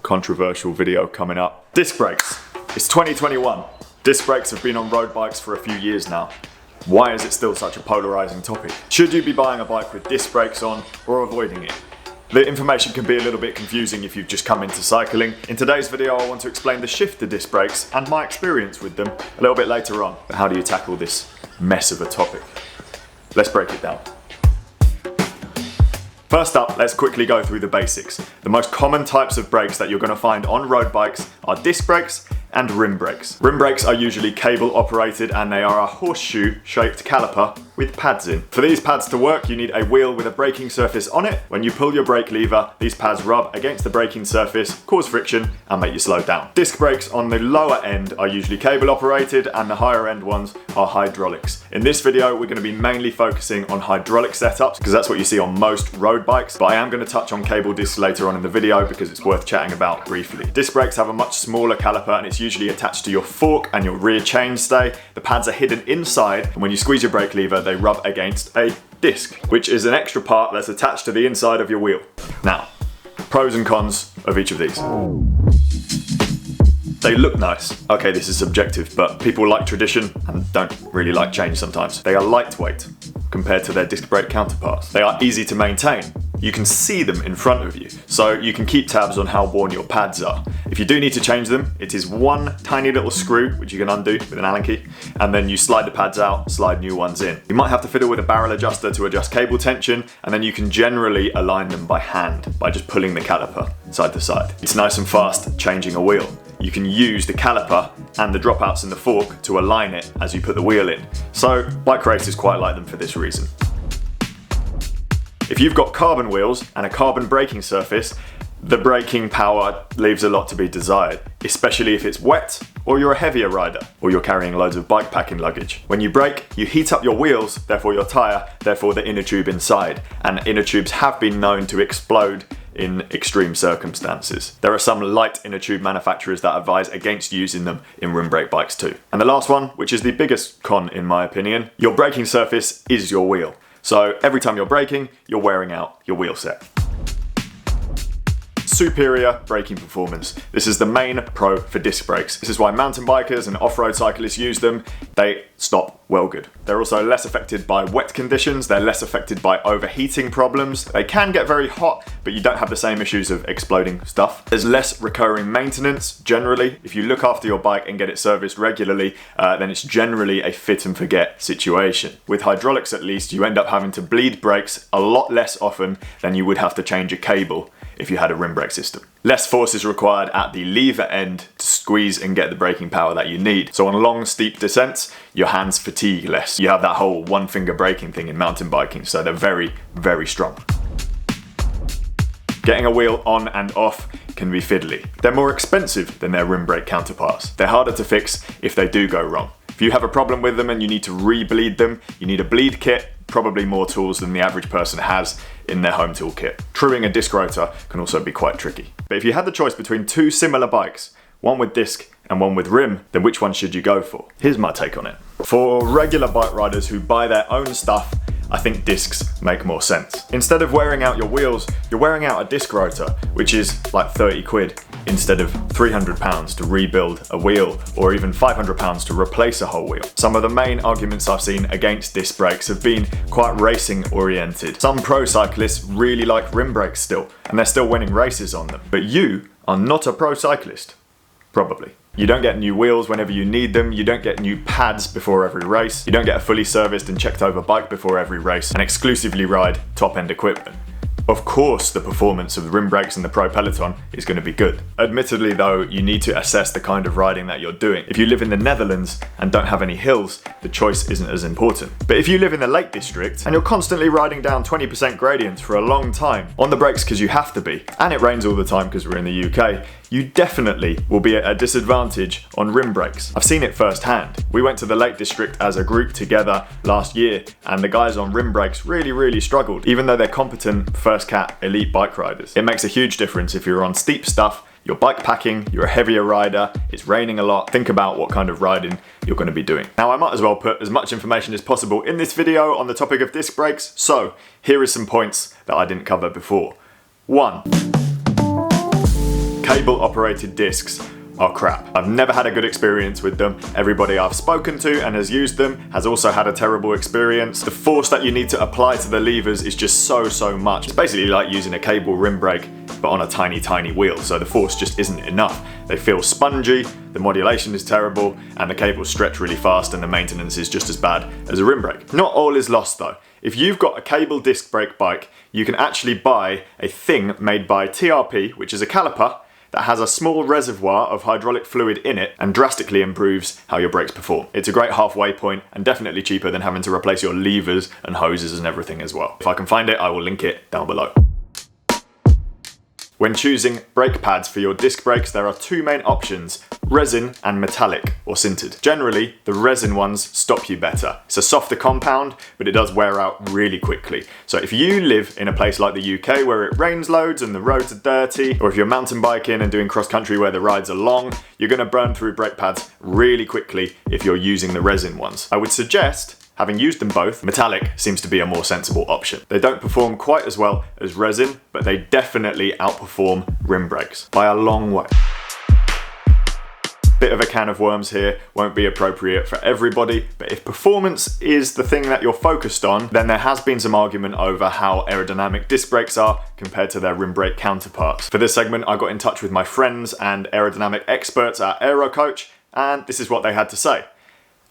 Controversial video coming up. Disc brakes. It's 2021. Disc brakes have been on road bikes for a few years now. Why is it still such a polarizing topic? Should you be buying a bike with disc brakes on or avoiding it? The information can be a little bit confusing if you've just come into cycling. In today's video I want to explain the shift to disc brakes and my experience with them a little bit later on. But how do you tackle this mess of a topic? Let's break it down. First up, let's quickly go through the basics. The most common types of brakes that you're going to find on road bikes are disc brakes and rim brakes. Rim brakes are usually cable operated and they are a horseshoe shaped caliper with pads in. For these pads to work, you need a wheel with a braking surface on it. When you pull your brake lever, these pads rub against the braking surface, cause friction and make you slow down. Disc brakes on the lower end are usually cable operated and the higher end ones are hydraulics. In this video, we're going to be mainly focusing on hydraulic setups because that's what you see on most road bikes, but I am going to touch on cable discs later on in the video because it's worth chatting about briefly. Disc brakes have a much smaller caliper and it's usually attached to your fork and your rear chainstay. The pads are hidden inside and when you squeeze your brake lever, they rub against a disc, which is an extra part that's attached to the inside of your wheel. Now, pros and cons of each of these. They look nice. Okay, this is subjective, but people like tradition and don't really like change sometimes. They are lightweight compared to their disc brake counterparts. They are easy to maintain. You can see them in front of you, so you can keep tabs on how worn your pads are. If you do need to change them, it is one tiny little screw, which you can undo with an Allen key, and then you slide the pads out, slide new ones in. You might have to fiddle with a barrel adjuster to adjust cable tension, and then you can generally align them by hand, by just pulling the caliper side to side. It's nice and fast changing a wheel. You can use the caliper and the dropouts in the fork to align it as you put the wheel in. So bike racers quite like them for this reason. If you've got carbon wheels and a carbon braking surface, the braking power leaves a lot to be desired, especially if it's wet or you're a heavier rider or you're carrying loads of bike packing luggage. When you brake, you heat up your wheels, therefore your tyre, therefore the inner tube inside, and inner tubes have been known to explode in extreme circumstances. There are some light inner tube manufacturers that advise against using them in rim brake bikes too. And the last one, which is the biggest con in my opinion, your braking surface is your wheel. So every time you're braking, you're wearing out your wheel set. Superior braking performance. This is the main pro for disc brakes. This is why mountain bikers and off-road cyclists use them. They stop well good. They're also less affected by wet conditions. They're less affected by overheating problems. They can get very hot, but you don't have the same issues of exploding stuff. There's less recurring maintenance generally. If you look after your bike and get it serviced regularly, then it's generally a fit and forget situation. With hydraulics at least, you end up having to bleed brakes a lot less often than you would have to change a cable if you had a rim brake system. Less force is required at the lever end to squeeze and get the braking power that you need. So on long steep descents, your hands fatigue less. You have that whole one finger braking thing in mountain biking, so they're very, very strong. Getting a wheel on and off can be fiddly. They're more expensive than their rim brake counterparts. They're harder to fix if they do go wrong. If you have a problem with them and you need to re-bleed them, you need a bleed kit, probably more tools than the average person has in their home tool kit. Truing a disc rotor can also be quite tricky. But if you had the choice between two similar bikes, one with disc and one with rim, then which one should you go for? Here's my take on it. For regular bike riders who buy their own stuff, I think discs make more sense. Instead of wearing out your wheels, you're wearing out a disc rotor, which is like 30 quid instead of 300 pounds to rebuild a wheel or even 500 pounds to replace a whole wheel. Some of the main arguments I've seen against disc brakes have been quite racing oriented. Some pro cyclists really like rim brakes still, and they're still winning races on them. But you are not a pro cyclist, probably. You don't get new wheels whenever you need them, you don't get new pads before every race, you don't get a fully serviced and checked over bike before every race, and exclusively ride top-end equipment. Of course, the performance of the rim brakes in the pro peloton is going to be good. Admittedly though, you need to assess the kind of riding that you're doing. If you live in the Netherlands and don't have any hills, the choice isn't as important. But if you live in the Lake District and you're constantly riding down 20% gradients for a long time, on the brakes because you have to be, and it rains all the time because we're in the UK, you definitely will be at a disadvantage on rim brakes. I've seen it firsthand. We went to the Lake District as a group together last year and the guys on rim brakes really struggled, even though they're competent first cat elite bike riders. It makes a huge difference if you're on steep stuff, you're bike packing, you're a heavier rider, it's raining a lot. Think about what kind of riding you're going to be doing. Now I might as well put as much information as possible in this video on the topic of disc brakes, so here is some points that I didn't cover before. 1. cable operated discs are crap. I've never had a good experience with them. Everybody I've spoken to and has used them has also had a terrible experience. The force that you need to apply to the levers is just so much. It's basically like using a cable rim brake but on a tiny wheel, so the force just isn't enough. They feel spongy, the modulation is terrible, and the cables stretch really fast and the maintenance is just as bad as a rim brake. Not all is lost though. If you've got a cable disc brake bike, you can actually buy a thing made by TRP, which is a caliper that has a small reservoir of hydraulic fluid in it and drastically improves how your brakes perform. It's a great halfway point and definitely cheaper than having to replace your levers and hoses and everything as well. If I can find it, I will link it down below. When choosing brake pads for your disc brakes, there are two main options: resin and metallic or sintered. Generally, the resin ones stop you better. It's a softer compound, but it does wear out really quickly. So if you live in a place like the UK where it rains loads and the roads are dirty, or if you're mountain biking and doing cross country where the rides are long, you're gonna burn through brake pads really quickly if you're using the resin ones. I would suggest, having used them both, metallic seems to be a more sensible option. They don't perform quite as well as resin, but they definitely outperform rim brakes by a long way. Bit of a can of worms here, won't be appropriate for everybody, but if performance is the thing that you're focused on, then there has been some argument over how aerodynamic disc brakes are compared to their rim brake counterparts. For this segment, I got in touch with my friends and aerodynamic experts at AeroCoach, and this is what they had to say.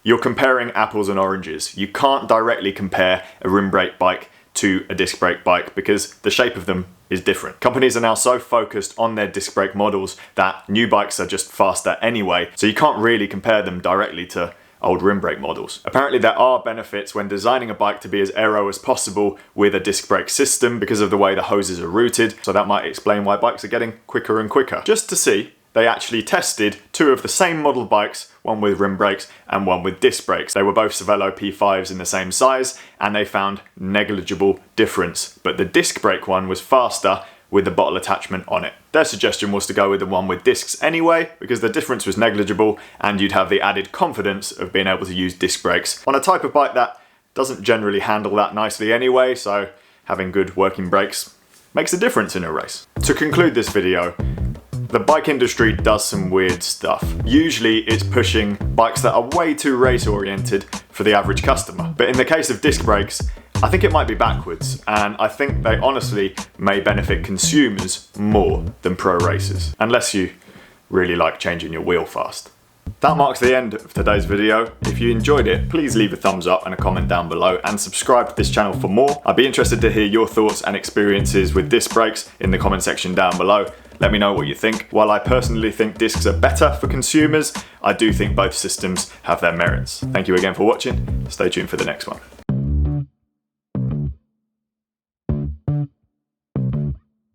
You're comparing apples and oranges. You can't directly compare a rim brake bike to a disc brake bike because the shape of them is different. Companies are now so focused on their disc brake models that new bikes are just faster anyway, so you can't really compare them directly to old rim brake models. Apparently there are benefits when designing a bike to be as aero as possible with a disc brake system because of the way the hoses are routed, so that might explain why bikes are getting quicker and quicker. Just to see, they actually tested two of the same model bikes, one with rim brakes and one with disc brakes. They were both Cervelo P5s in the same size and they found negligible difference, but the disc brake one was faster with the bottle attachment on it. Their suggestion was to go with the one with discs anyway because the difference was negligible and you'd have the added confidence of being able to use disc brakes on a type of bike that doesn't generally handle that nicely anyway, so having good working brakes makes a difference in a race. To conclude this video, the bike industry does some weird stuff. Usually it's pushing bikes that are way too race oriented for the average customer. But in the case of disc brakes, I think it might be backwards, and I think they honestly may benefit consumers more than pro racers, unless you really like changing your wheel fast. That marks the end of today's video. If you enjoyed it, please leave a thumbs up and a comment down below and subscribe to this channel for more. I'd be interested to hear your thoughts and experiences with disc brakes in the comment section down below. Let me know what you think. While I personally think discs are better for consumers, I do think both systems have their merits. Thank you again for watching. Stay tuned for the next one.